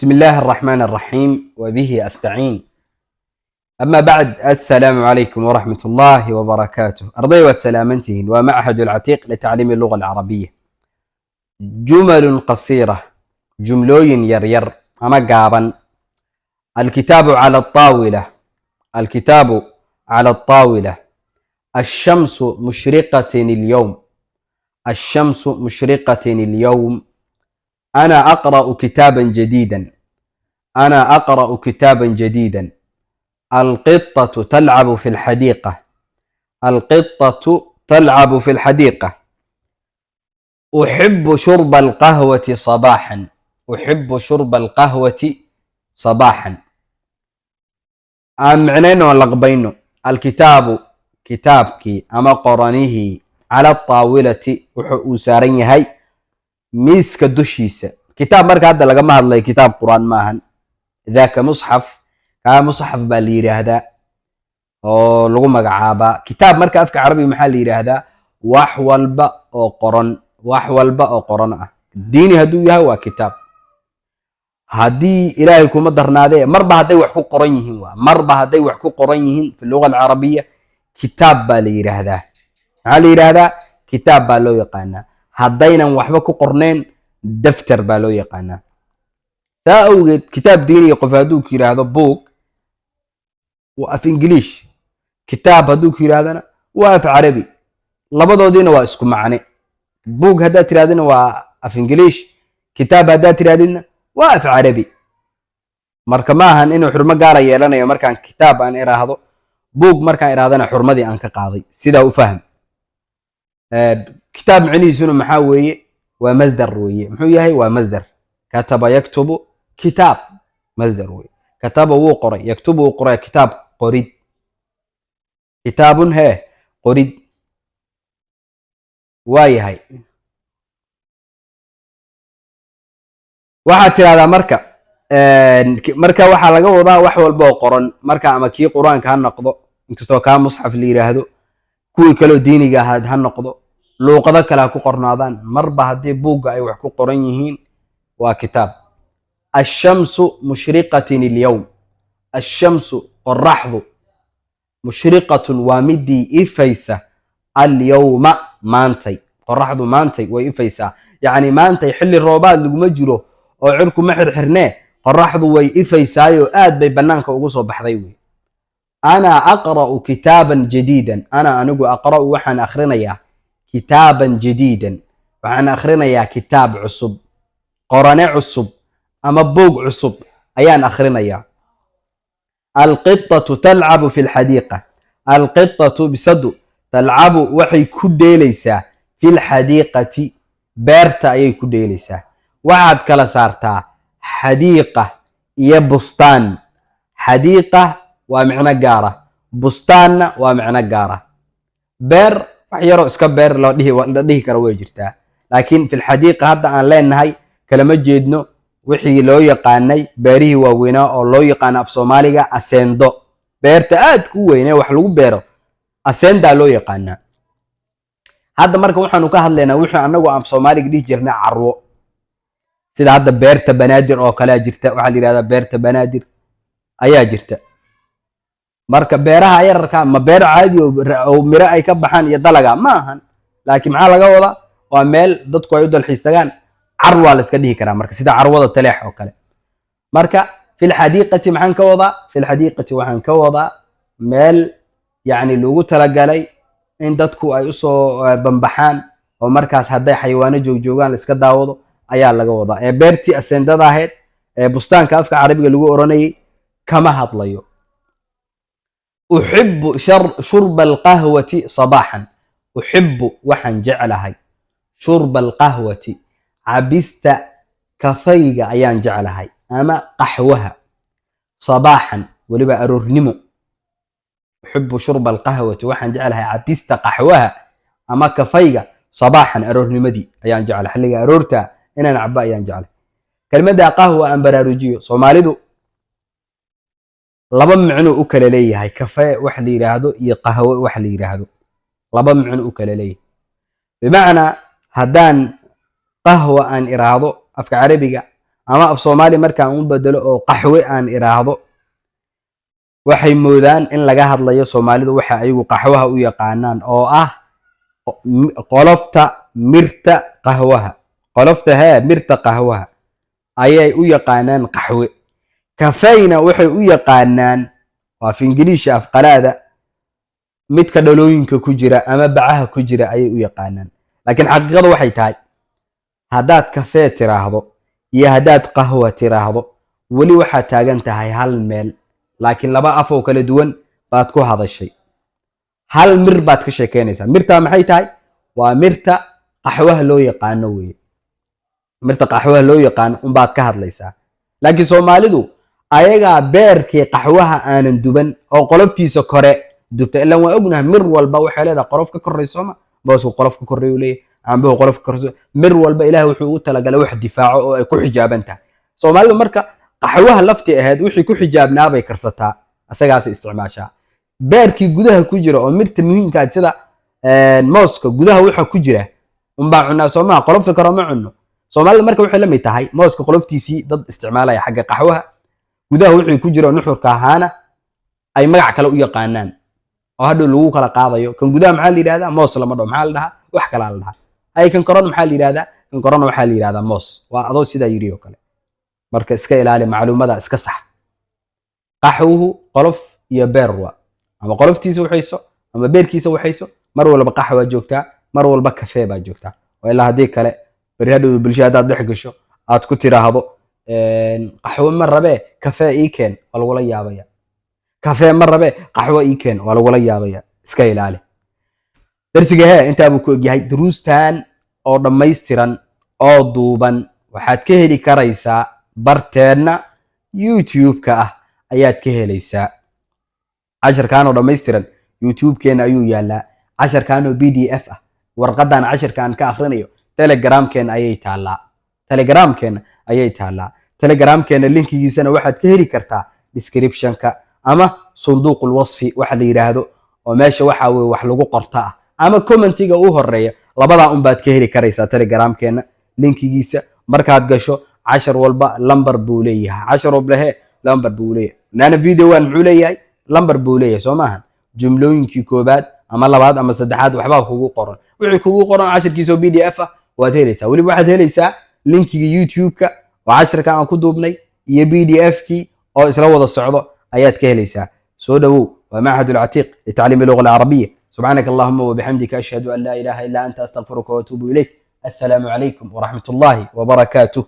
بسم الله الرحمن الرحيم وبه أستعين. أما بعد، السلام عليكم ورحمة الله وبركاته. أرضي وسلامتهن ومعهد العتيق لتعليم اللغة العربية. جمل قصيرة، جملوين يرير أما قابا. الكتاب على الطاولة، الكتاب على الطاولة. الشمس مشرقة اليوم، الشمس مشرقة اليوم. أنا أقرأ كتابا جديدا، أنا أقرأ كتابا جديدا. القطة تلعب في الحديقة، القطة تلعب في الحديقة. أحب شرب القهوة صباحا، أحب شرب القهوة صباحا. معنين ولقبينه. الكتاب كتابك أما قرانيه على الطاولة وسارين هاي ميسك دوشيسة. كتاب مركا هذا لقما هذا كتاب قرآن ماهن، ذاك مصحف كمصحف باليري هذا أو لغو مقعابا. كتاب مركا أفك عربي محل يري هذا وحول باء أو قرن، وحول باء أو قرن. ديني هدو يهوى كتاب هدي إلهيكم مدرنا ذي مربع هدي وحكو قرنيهن، مربع هدي وحكو قرنيهن في اللغة العربية كتاب باليري هذا. على يري هذا كتاب بالو يقانا. هدينا وحبكو قرنين دفتر بالو يقانا. سأوجد كتاب ديني يقف هدوك يرى هذا بوك وفي إنجليش، كتاب هدوك يرى هذا وفي عربي. لبضو دينا واسكو معني. بوك هدا ترادنا وفي إنجليش، كتاب هدا ترادنا وفي عربي. مركا ماهن إنه حرمة قارة يلانا يا مركان كتاب أن إرى هذا بوك مركان إرى هذا حرمة دي أنك قاضي سيدا وفهم. كتاب معني سنو محاوية ومصدر روية محوية هي ومصدر. كتب يكتب كتاب مصدر روية. كتب وقرأ يكتب وقرأ كتاب قريد. كتاب هي قريد واي هاي. waxaa tiraahdaa marka waxaa laga wadaa wax walba oo qoran marka ama kii quraanka ha noqdo inkastoo ka musxaf la yiraahdo kuwii kale diiniga ahaad ha noqdo luqado kale ku qornaadaan marba hadii buuga ay wax ku qoran yihiin waa kitaab. الشمس مشرقة اليوم، الشمس قرحض مشرقة ومدي إفيسة اليوم مانتي قرحض مانتي وإفيسة يعني مانتي حل الروبات اللي مجره oo cirku ma xirxirnee qorraxdu way ifaysaayo aad bay banaanka ugu soo baxday way. ana aqra'u kitaban jadiidan, ana anigu aqra'u waxaan akhrinayaa kitaban jadiidan, waxaan akhrinayaa kitaab cusub, qorane cusub ama buug cusub ayaan akhrinayaa. alqittatu talcabu fi lxadiiqa, alqittatu bisadu talcabu waxay ku dheelaysaa fi lxadiiqati beerta ayay ku dheelaysaa. waxaad kala saartaa xadiiqa iyo bustaan. xadiiqa waa micno gaara, bustaanna waa micno gaara. beer wax yaroo iska beer la dhihi karo way jirtaa, laakiin fi lxadiiqa hadda aan leenahay kalama jeedno wixii loo yaqaanay beerihii waaweynaa oo loo yaqaano af soomaaliga aseendo. beerta aad ku weynee wax lagu beero aseendaa loo yaqaanaa. hadda marka waxaanu ka hadlaynaa wixii anagu af soomaaliga dhihi jirnay carwo, sida hadda beerta banaadir oo kale jirta. waxa la yiraahdaa beerta banaadir ayaa jirta. marka beeraha yararka ma beer caadi oo miro ay ka baxaan iyo dalaga ma ahan, laakiin maxaa laga wadaa waa meel dadku ay u dalxiis tagaan. carwa la iska dhihi karaa marka sida carwada taleex oo kale. marka fil xadiiqati maxaan ka wadaa, fil xadiiqati waxaan ka wadaa meel yani loogu talagalay in dadku ay u soo bambaxaan oo markaas hadday xayawaano joogjoogaan la iska daawado ayaa laga wadaa. ee beertii aseendada ahayd ee bustaanka afka carabiga lagu oranayay kama hadlayo. uxibbu shurba alqahwati sabaaxan, uxibbu waxaan jeclahay shurba alqahwati cabista kafayga ayaan jeclahay ama qaxwaha sabaaxan waliba aroornimo. uxibbu shurba alqahwati waxaan jeclahay cabista qaxwaha ama kafayga sabaaxan aroornimadii ayaan jeclahay. xilliga aroorta inaan cabo ayaan jeclay. kelmadda qahwa aan baraarujiyo Soomaalidu laba macno u kala leeyahay. kafe wax la yiraahdo iyo qahwo wax la yiraahdo laba macno u kala leeyahay. bimacna haddaan qahwa aan iraahdo afka carabiga ama af Soomaali markaan u bedelo oo qaxwe aan iraahdo waxay moodaan in laga hadlayo Soomaalidu waxa ayagu qaxwaha u yaqaanaan oo ah qolofta mirta qahwaha. qolofta mirta qahwaha ayay u yaqaanaan qaxwe. kafayna waxay u yaqaanaan waa af Ingiriisi af qalaada midka dhalooyinka ku jira ama bacaha ku jira ayay u yaqaanaan. laakiin xaqiiqadu waxay tahay haddaad kafee tiraahdo iyo haddaad qahwa tiraahdo weli waxaad taagan tahay hal meel, laakiin laba af oo kala duwan baad ku hadashay. hal mir baad ka sheekeynaysaa. mirtaa maxay tahay? waa mirta qaxwaha loo yaqaano weeye. mirta qaxwaha loo yaqaano unbaad ka hadlaysaa. laakiin Soomaalidu ayagaa beerkii qaxwaha aanan duban oo qoloftiisa kore dubta. ilaan waa ognahay mir walba waxay leedahay qolof ka korayso ma boosku qolof ka koreeyo leeyahay, cambuhu qolof ka korayso. mir walba Ilaahay wuxuu u talagalay wax difaaco oo ay ku xijaaban tahay. Soomaalidu marka qaxwaha lafti ahayd wixii ku xijaabnaa bay karsataa, asagaas isticmaashaa. beerkii gudaha ku jira oo mirta muhiimka ah sida mooska gudaha waxa ku jira unbaa cunaa Soomaaliya, qolofta kore ma cunno. Soomaalida marka waxay la mid tahay mooska qoloftiisii dad isticmaalaya xagga qaxwaha, gudaha wixii ku jira nuxurka ahaana ay magac kale u yaqaanaan oo hadhow lagu kala qaadayo. kan gudaha maxaa la yiraahdaa? moos lama dhaho, maxaa la dhahaa? wax kale la dhahaa. ay kan korona maxaa la yiraahdaa? kan korona waxaa la yiraahdaa moos. waa adoo sidaa yiri oo kale. marka iska ilaali macluumada, iska sax. qaxwuhu qolof iyo beer waa ama qoloftiisa waxayso ama beerkiisa waxayso. mar walba qaxwa joogtaa, mar walba kafee baa joogtaa. oo ilaa hadii kale bari hadhow bulshada hadaad dhex gasho aad ku tiraahdo qaxwo ma rabe kafee ii keen, waa lagula yaabaya. kafee ma rabe qaxwo ii keen, waa lagula yaabaya. iska ilaali. darsiga intaa buu ku ogyahay. duruustan oo dhammaystiran oo duuban waxaad ka heli karaysaa barteena YouTube-ka ah ayaad ka helaysaa. casharkan oo dhammaystiran YouTube-keena ayuu yaalaa. casharkan oo PDF ah, warqadan casharkan ka akhrinayo Telegram-keena ayay taalaa. Telegram-keena linkigiisana waxaad ka heli kartaa description-ka ama sunduuqul wasfi waxa la yiraahdo, oo meesha waxa weeye wax lagu qortaa ama commentiga u horeeya. labada baad ka heli karaysaa Telegram-keena linkigiisa. markaad gasho cashar walba lambar buu leeyahay. cashar walba lambar buu leeyahay. nana video waan muxuu leeyahay? lambar buu leeyahay soo maahan. jumlooyinkii koobaad ama labaad ama saddexaad waxbaa kugu qoran. wixii kugu qoran casharkiisa oo PDF ah waad helaysaa. waliba waxaad helaysaa linkiga YouTube-ka oo casharka aan ku duubnay iyo PDF-kii oo isla wada socdo ayaad ka helaysaa. soo dhawow. waa معهد العتيق لتعليم اللغة العربية. سبحانك اللهم وبحمدك أشهد أن لا إله إلا أنت أستغفرك وأتوب إليك. السلام عليكم ورحمة الله وبركاته.